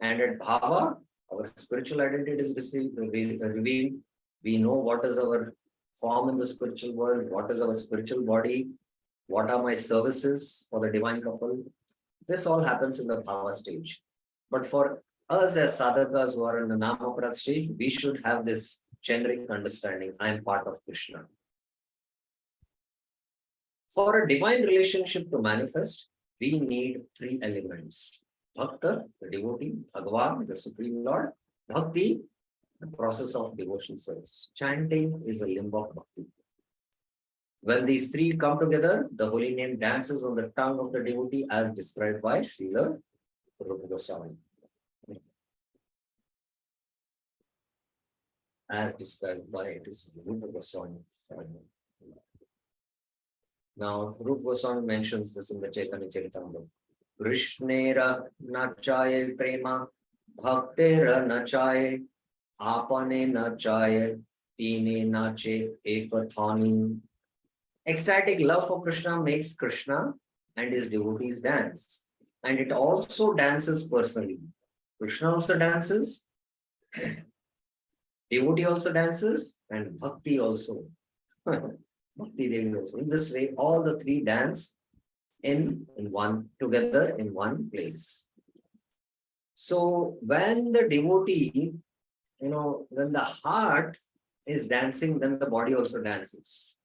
And at Bhava, our spiritual identity is revealed. We know what is our form in the spiritual world, what is our spiritual body, what are my services for the divine couple. This all happens in the Bhava stage. But for us as sadhakas who are in the Namaprad stage, we should have this generic understanding, I am part of Krishna. For a divine relationship to manifest, we need three elements. Bhakta, the devotee, Bhagavan, the Supreme Lord, Bhakti, the process of devotion service. Chanting is a limb of Bhakti. When these three come together, the holy name dances on the tongue of the devotee as described by Srila Rupa Goswami. As described by Rupa Goswami. Now, Rupa Goswami mentions this in the Chaitanya Charitamrita. Krishnera nachaye prema, bhaktera nachaye, apane nachaye, tine nache ekathani. Ecstatic love for Krishna makes Krishna and his devotees dance. And it also dances personally. Krishna also dances, devotee also dances, and Bhakti also. Bhakti Devi also. In this way, all the three dance in one, together in one place. So when the devotee, when the heart is dancing, then the body also dances.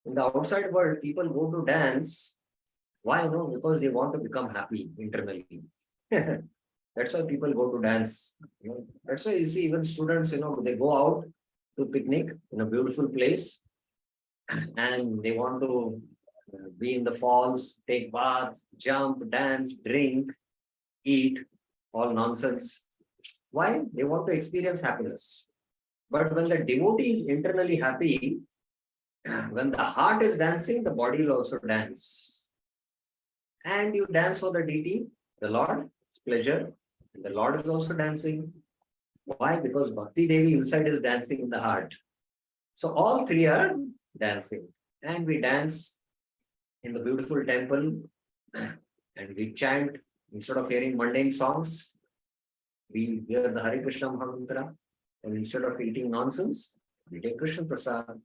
In the outside world, people go to dance. Why? Because they want to become happy internally. That's why people go to dance. That's why you see even students, they go out to picnic in a beautiful place and they want to be in the falls, take baths, jump, dance, drink, eat, all nonsense. Why? They want to experience happiness. But when the devotee is internally happy, when the heart is dancing, the body will also dance. And you dance for the deity, the Lord's pleasure, And the Lord is also dancing. Why? Because Bhakti Devi inside is dancing in the heart. So all three are dancing. And we dance in the beautiful temple and we chant instead of hearing mundane songs. We hear the Hare Krishna Mahamantra, and instead of eating nonsense, we take Krishna Prasad.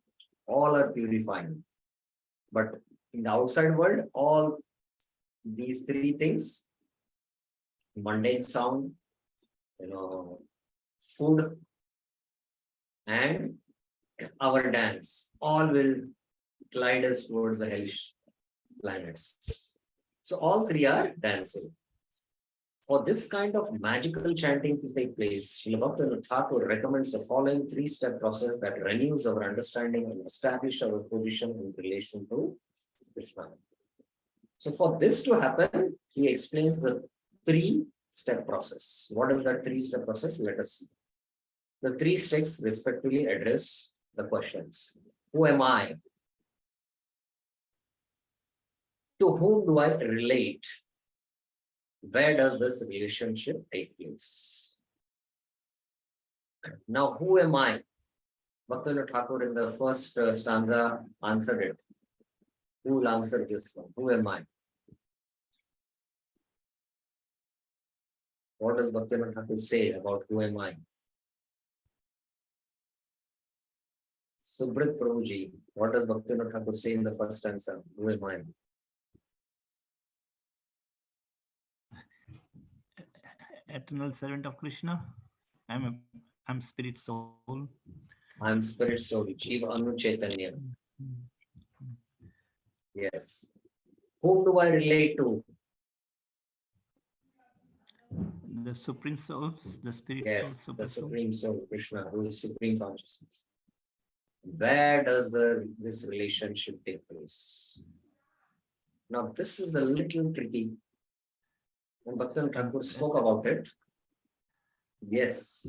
All are purifying. But in the outside world, all these three things, mundane sound, food, and our dance, all will glide us towards the hellish planets. So all three are dancing. For this kind of magical chanting to take place, Srila Bhaktivinoda Thakur recommends the following three-step process that renews our understanding and establishes our position in relation to Krishna. So for this to happen, he explains the three-step process. What is that three-step process? Let us see. The three steps respectively address the questions. Who am I? To whom do I relate? Where does this relationship take place? Now, who am I? Bhaktivinoda Thakur in the first stanza answered it. Who will answer this one? Who am I? What does Bhaktivinoda Thakur say about who am I? Subrit Prabhuji, what does Bhaktivinoda Thakur say in the first stanza? Who am I? Eternal servant of Krishna. I'm spirit soul. I'm spirit soul, Jiva Anu Chaitanya. Yes. Whom do I relate to? The supreme soul, the spirit Yes, soul, the super supreme soul, Krishna, who is supreme consciousness. Where does this relationship take place? Now, this is a little tricky. When Bhaktivinoda Thakur spoke about it, yes,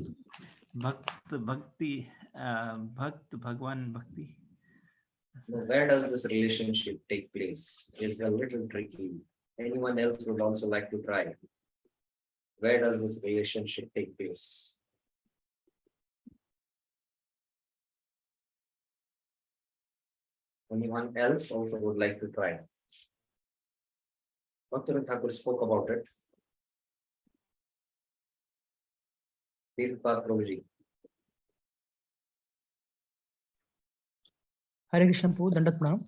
Bhakti, Bhagwan Bhakti. now, where does this relationship take place is a little tricky. Anyone else would also like to try. Where does this relationship take place? Anyone else also would like to try? Bhaktivinoda Thakur spoke about it. Tirtha Prabhuji. Hare Krishna Prabhu, Dandat Pranam.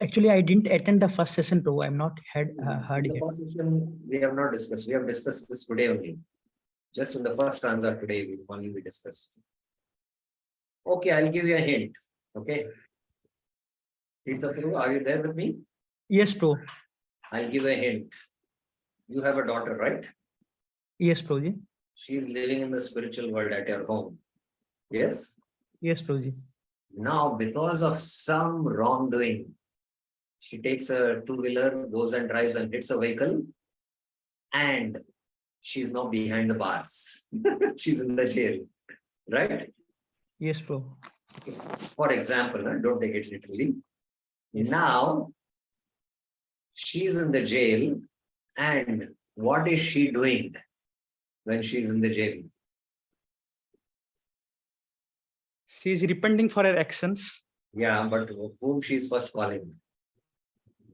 Actually, I didn't attend the first session, Prabhu. I'm not heard The yet. first session we have not discussed. We have discussed this today only. Just in the first stanza today, we discussed. Okay, I'll give you a hint. Okay. Tirtha Prabhu, are you there with me? Yes, Prabhu. I'll give a hint. You have a daughter, right? Yes, Prabhuji. She is living in the spiritual world at your home. Yes? Yes, Prabhuji. Now, because of some wrongdoing, she takes a two-wheeler, goes and drives and hits a vehicle, and she's now behind the bars. She's in the jail, right? Yes, Prabhu. For example, don't take it literally. Yes. Now, she's in the jail, and what is she doing when she's in the jail? She is repenting for her actions. Yeah, but whom she's first calling?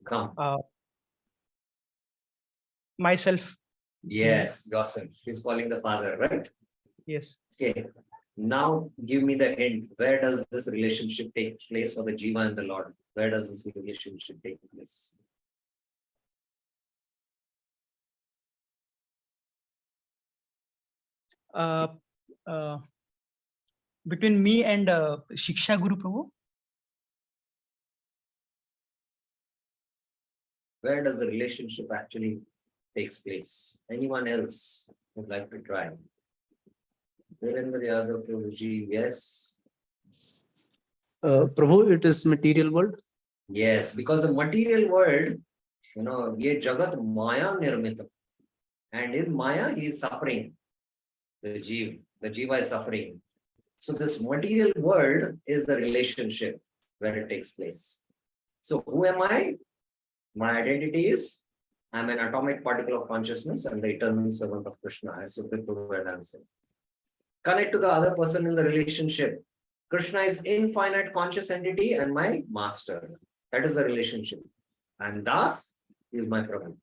Come. Myself. Yes, yourself. She's calling the father, right? Yes. Okay. Now give me the hint. Where does this relationship take place for the Jiva and the Lord? Where does this relationship take place? Between me and Shiksha Guru Prabhu. Where does the relationship actually takes place? Anyone else would like to try? Virendra Yadav Prabhuji, yes. Prabhu, it is material world. Yes, because the material world, ye jagat maya nirmita. And in maya, he is suffering. The jiva is suffering. So this material world is the relationship where it takes place. So who am I? My identity is I'm an atomic particle of consciousness and the eternal servant of Krishna, as Supritu and answer. Connect to the other person in the relationship. Krishna is infinite conscious entity and my master. That is the relationship. And thus is my Prabhu.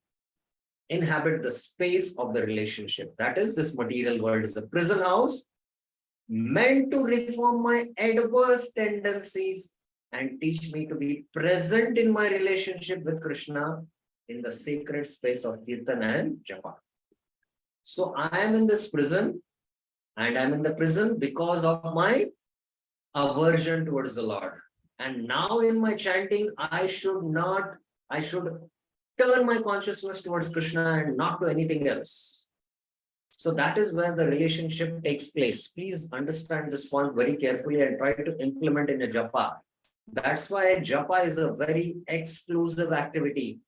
Inhabit the space of the relationship. That is, this material world is a prison house meant to reform my adverse tendencies and teach me to be present in my relationship with Krishna in the sacred space of Kirtan and Japa. So I am in this prison, and I'm in the prison because of my aversion towards the Lord. And now in my chanting, I should turn my consciousness towards Krishna and not to anything else. So that is where the relationship takes place. Please understand this point very carefully and try to implement in a japa. That's why japa is a very exclusive activity.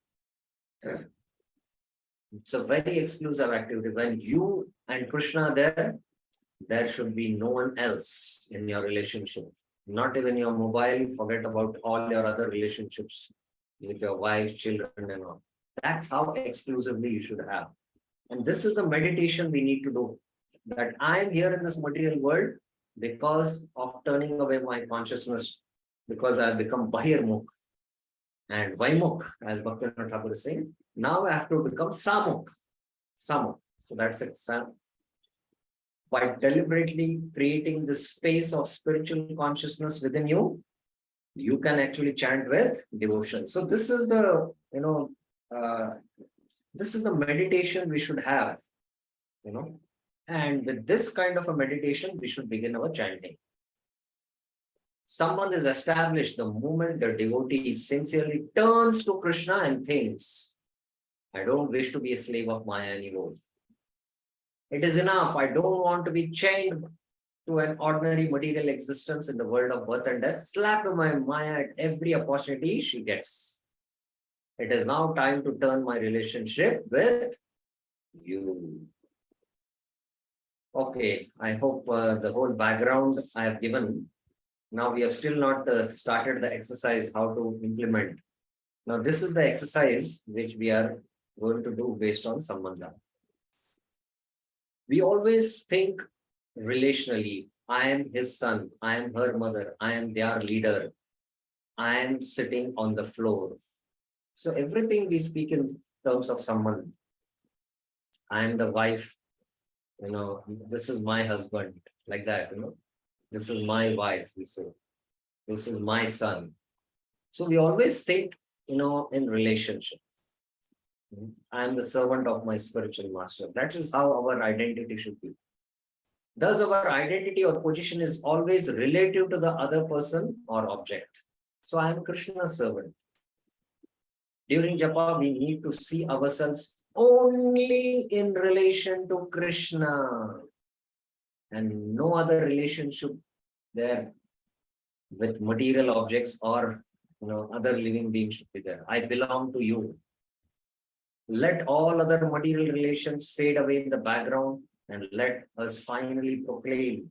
It's a very exclusive activity. When you and Krishna are there should be no one else in your relationship. Not even your mobile. Forget about all your other relationships with your wife, children, and all. That's how exclusively you should have. And this is the meditation we need to do. That I am here in this material world because of turning away my consciousness, because I have become Bahirmukh and Vaimukh, as Bhaktivinoda Thakur is saying. Now I have to become Samukh. Samukh. So that's it. By deliberately creating this space of spiritual consciousness within you, you can actually chant with devotion. So this is the, this is the meditation we should have, and with this kind of a meditation, we should begin our chanting. Someone is established the moment the devotee sincerely turns to Krishna and thinks, I don't wish to be a slave of Maya anymore. It is enough. I don't want to be chained to an ordinary material existence in the world of birth and death, slapped to my Maya at every opportunity she gets. It is now time to turn my relationship with you. Okay, I hope the whole background I have given. Now we have still not started the exercise, how to implement. Now this is the exercise which we are going to do based on Sambandha. We always think relationally. I am his son, I am her mother, I am their leader, I am sitting on the floor. So everything we speak in terms of someone. I am the wife, this is my husband, like that, this is my wife, we say. This is my son. So we always think, in relationship. I am the servant of my spiritual master. That is how our identity should be. Thus, our identity or position is always relative to the other person or object. So I am Krishna's servant. During japa, we need to see ourselves only in relation to Krishna and no other relationship there with material objects or other living beings should be there. I belong to you. Let all other material relations fade away in the background and let us finally proclaim,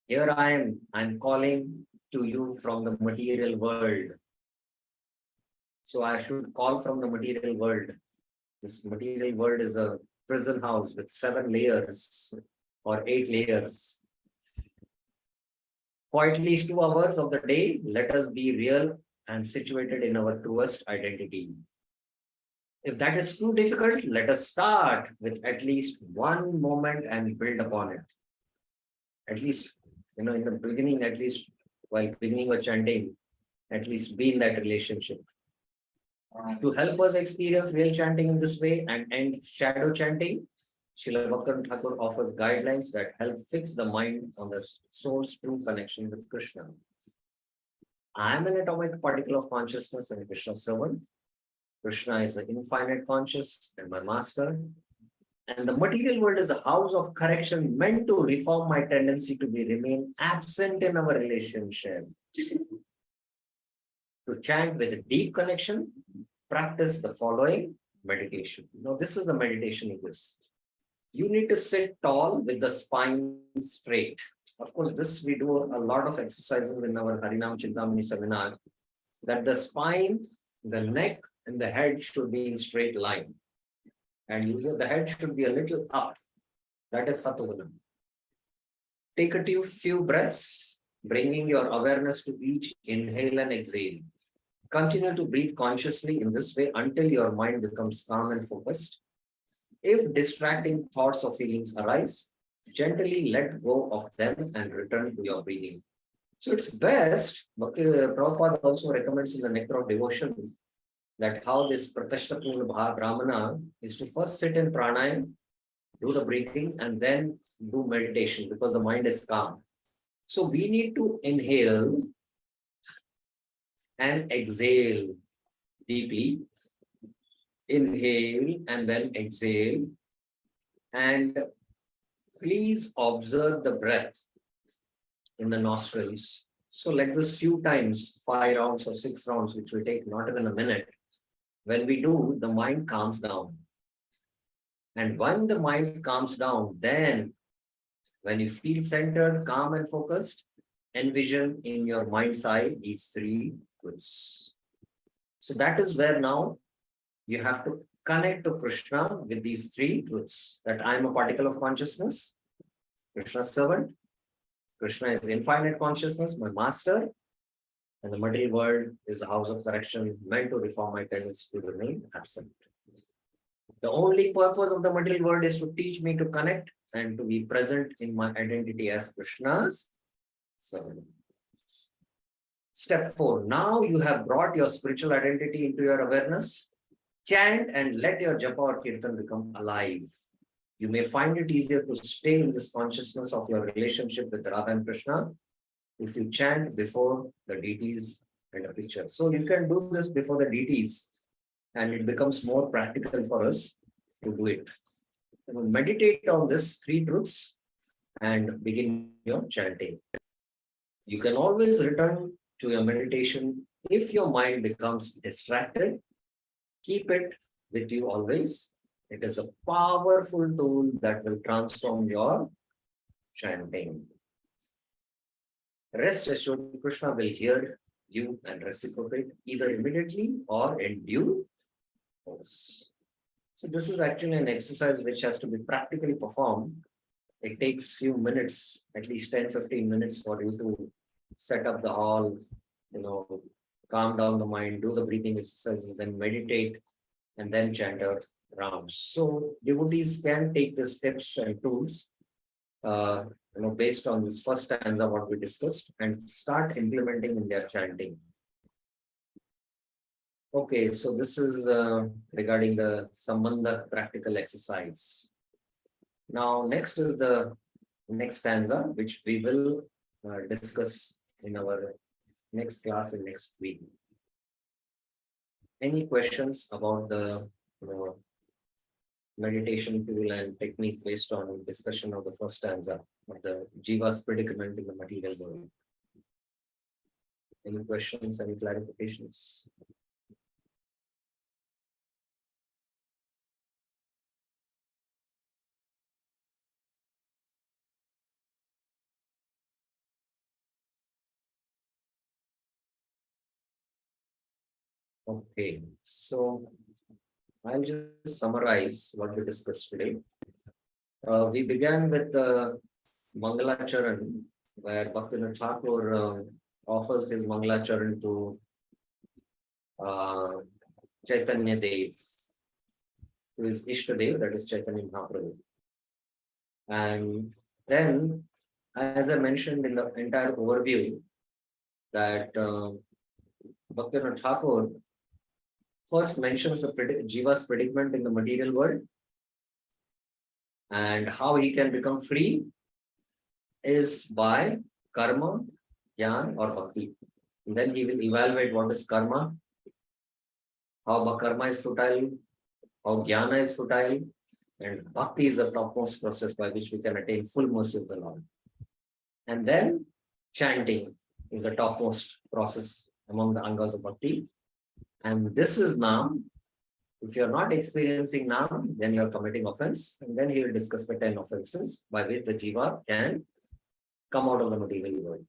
here I'm calling to you from the material world. So I should call from the material world. This material world is a prison house with 7 layers or 8 layers. For at least 2 hours of the day, let us be real and situated in our truest identity. If that is too difficult, let us start with at least one moment and build upon it. At least, in the beginning, at least while beginning or chanting, at least be in that relationship. To help us experience real chanting in this way and end shadow chanting, Srila Bhaktivinoda Thakur offers guidelines that help fix the mind on the soul's true connection with Krishna. I am an atomic particle of consciousness and Krishna's servant. Krishna is the infinite conscious and my master. And the material world is a house of correction meant to reform my tendency to remain absent in our relationship. To chant with a deep connection, practice the following meditation. Now, this is the meditation it is. You need to sit tall with the spine straight. Of course, this we do a lot of exercises in our Harinam Chintamani seminar, that the spine, the neck, and the head should be in straight line. And the head should be a little up. That is Satoguna. Take a few breaths, bringing your awareness to each inhale and exhale. Continue to breathe consciously in this way until your mind becomes calm and focused. If distracting thoughts or feelings arise, gently let go of them and return to your breathing. So it's best, Bhakti Prabhupada also recommends in the Nectar of Devotion that how this Pratishtapurna Brahmana is to first sit in pranayam, do the breathing, and then do meditation because the mind is calm. So we need to inhale and exhale deeply. Inhale and then exhale. And please observe the breath in the nostrils. So like this few times, 5 rounds or 6 rounds, which will take not even a minute. When we do, the mind calms down. And when the mind calms down, then when you feel centered, calm and focused, envision in your mind's eye these 3 goods. So that is where now you have to connect to Krishna with these 3 truths, that I am a particle of consciousness, Krishna's servant, Krishna is infinite consciousness, my master, and the material world is a house of correction meant to reform my tendency to remain absent. The only purpose of the material world is to teach me to connect and to be present in my identity as Krishna's servant. Step 4. Now you have brought your spiritual identity into your awareness. Chant and let your japa or kirtan become alive. You may find it easier to stay in this consciousness of your relationship with Radha and Krishna if you chant before the deities and a picture. So you can do this before the deities and it becomes more practical for us to do it. Meditate on these 3 truths and begin your chanting. You can always return to your meditation. If your mind becomes distracted, keep it with you always. It is a powerful tool that will transform your chanting. Rest assured, Krishna will hear you and reciprocate either immediately or in due course. So this is actually an exercise which has to be practically performed. It takes few minutes, at least 10-15 minutes for you to set up the hall, calm down the mind, do the breathing exercises, then meditate, and then chant our rounds. So devotees can take the steps and tools, based on this first stanza what we discussed, and start implementing in their chanting. Okay, so this is regarding the Sambandha practical exercise. Now, next is the next stanza, which we will discuss in our next class in next week. Any questions about the meditation tool and technique based on discussion of the first stanza of the Jiva's predicament in the material world? Any questions, any clarifications? Okay, so I'll just summarize what we discussed today. We began with the Mangala Charan, where Bhaktivinoda Thakur offers his Mangala Charan to Chaitanya Dev, to his Ishtadev, that is Chaitanya Mahaprabhu. And then, as I mentioned in the entire overview, that Bhaktivinoda Thakur first mentions the Jiva's predicament in the material world and how he can become free is by karma, jnana or bhakti. And then he will evaluate what is karma, how karma is futile, how jnana is futile, and bhakti is the topmost process by which we can attain full mercy of the Lord. And then chanting is the topmost process among the angas of bhakti. And this is Nam. If you're not experiencing Nam, then you're committing offense. And then he will discuss the 10 offenses by which the Jiva can come out of the material world.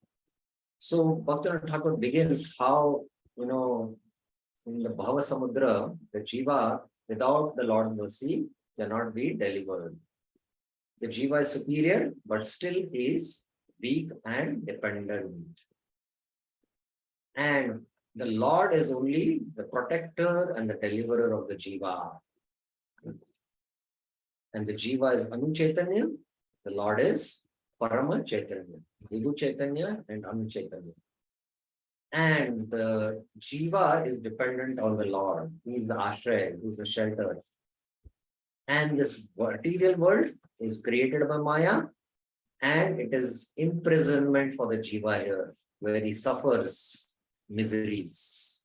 So Bhaktivinoda Thakur begins how, in the Bhava Samudra, the Jiva, without the Lord's mercy, cannot be delivered. The Jiva is superior, but still is weak and dependent. And the Lord is only the protector and the deliverer of the Jiva. And the Jiva is Anu Chaitanya, the Lord is Parama Chaitanya, Vidhu Chaitanya and Anu Chaitanya. And the Jiva is dependent on the Lord. He is the Ashraya, he is the shelter. And this material world is created by Maya, and it is imprisonment for the Jiva here, where he suffers miseries.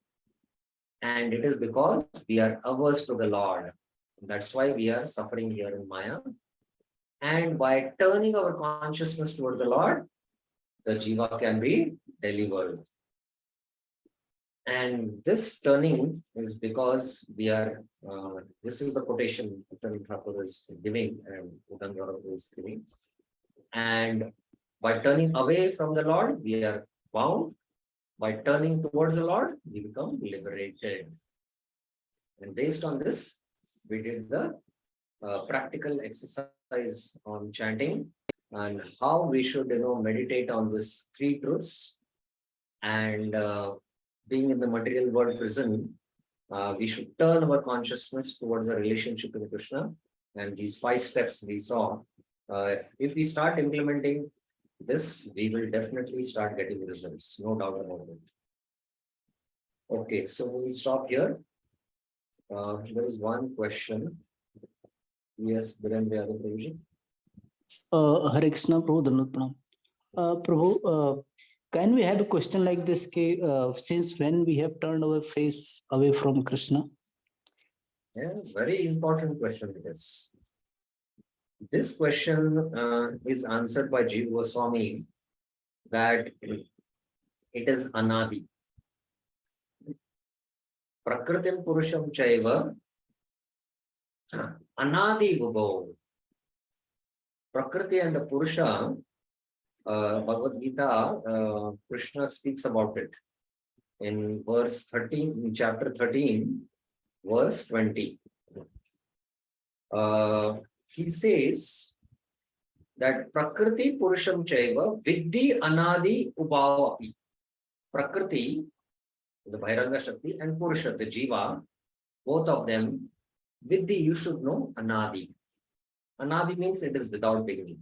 And it is because we are averse to the Lord. That's why we are suffering here in Maya. And by turning our consciousness towards the Lord, the Jiva can be delivered. And this turning is because we are, this is the quotation Uttam Thakur is giving and Uttam Thakur is giving. And by turning away from the Lord, we are bound. By turning towards the Lord, we become liberated. And based on this, we did the practical exercise on chanting and how we should, meditate on these three truths. And being in the material world prison, we should turn our consciousness towards the relationship with Krishna. And these 5 steps we saw, if we start implementing this, we will definitely start getting results, no doubt about it. Okay, so we'll stop here. There is one question. Yes, Birendra Prabhuji. Hare Krishna, Prabhu, Dhanavad Pranam. Prabhu, can we have a question like this? Since when we have turned our face away from Krishna? Yeah, very important question it is. This question is answered by Jiva Goswami that it is anadi. Prakritim Purusham Chaiva Anadi Vubho. Prakriti and the Purusha, Bhagavad Gita, Krishna speaks about it in verse 13, in chapter 13, verse 20. He says that Prakriti Purusham Chaiva Vidhi Anadi Ubhavapi. Prakriti, the Bhairanga Shakti, and Purusha, the Jiva, both of them, Vidhi, you should know Anadi. Anadi means it is without beginning.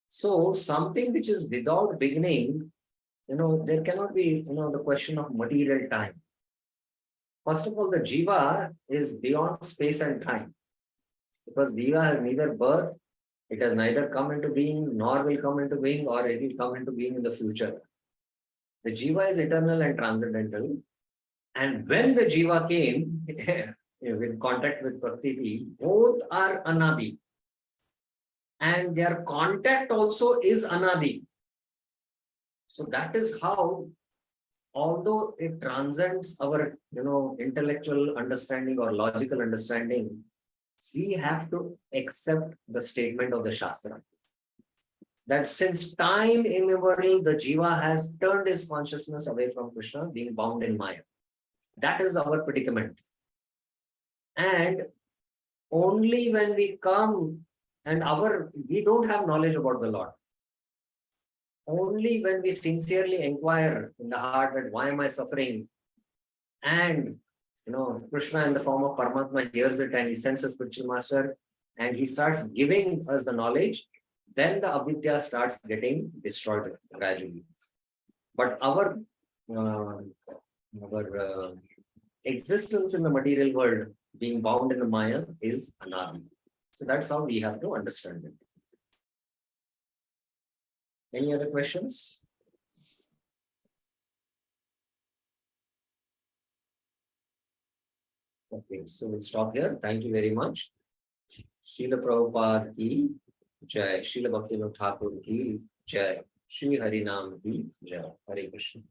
So something which is without beginning, there cannot be, the question of material time. First of all, the Jiva is beyond space and time. Because Jiva has neither birth, it has neither come into being, nor will come into being, or it will come into being in the future. The Jiva is eternal and transcendental. And when the Jiva came, in contact with Prakriti, both are Anadi. And their contact also is Anadi. So that is how, although it transcends our, intellectual understanding or logical understanding, we have to accept the statement of the Shastra. That since time immemorial, the Jiva has turned his consciousness away from Krishna, being bound in Maya. That is our predicament. And only when we come and we don't have knowledge about the Lord. Only when we sincerely inquire in the heart that why am I suffering? And, Krishna in the form of Paramatma hears it and he sends a spiritual master and he starts giving us the knowledge, then the avidya starts getting destroyed gradually. But our existence in the material world, being bound in the Maya, is anadi. So that's how we have to understand it. Any other questions? Okay, so we'll stop here. Thank you very much. Srila Prabhupada ki Jai. Srila Bhaktivinoda Thakur ki Jai. Shri Harinam ki Jai. Hare Krishna.